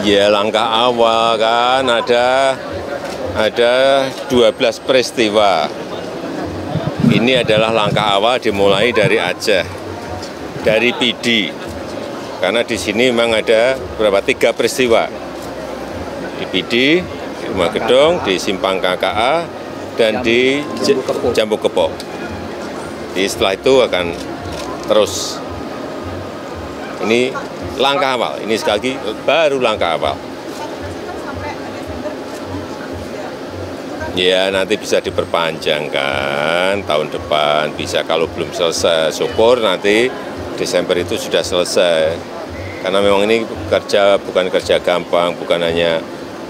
Ya langkah awal kan ada 12 peristiwa. Ini adalah langkah awal dimulai dari Aceh, dari PD. Karena di sini memang ada berapa 3 peristiwa. Di PD, di Rumah Gedong, di Simpang KKA, dan di Jambu Kepok. Jadi setelah itu akan terus. Ini langkah awal, ini sekali lagi baru langkah awal. Ya nanti bisa diperpanjangkan tahun depan, bisa kalau belum selesai. Syukur nanti Desember itu sudah selesai. Karena memang ini bukan kerja gampang, bukan hanya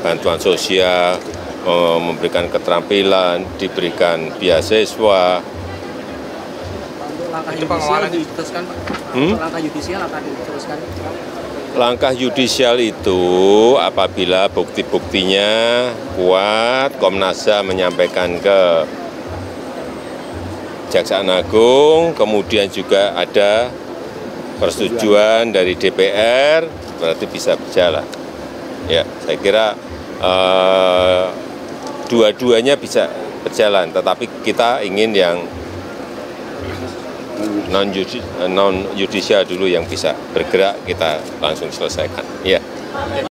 bantuan sosial, memberikan keterampilan, diberikan beasiswa. Langkah yudisial diteruskan, Pak? Langkah yudisial akan diteruskan? Langkah yudisial itu apabila bukti-buktinya kuat, Komnas HAM menyampaikan ke Kejaksaan Agung, kemudian juga ada persetujuan dari DPR, berarti bisa berjalan. Ya, saya kira dua-duanya bisa berjalan, tetapi kita ingin yang non-yudisial dulu yang bisa bergerak, kita langsung selesaikan. Ya.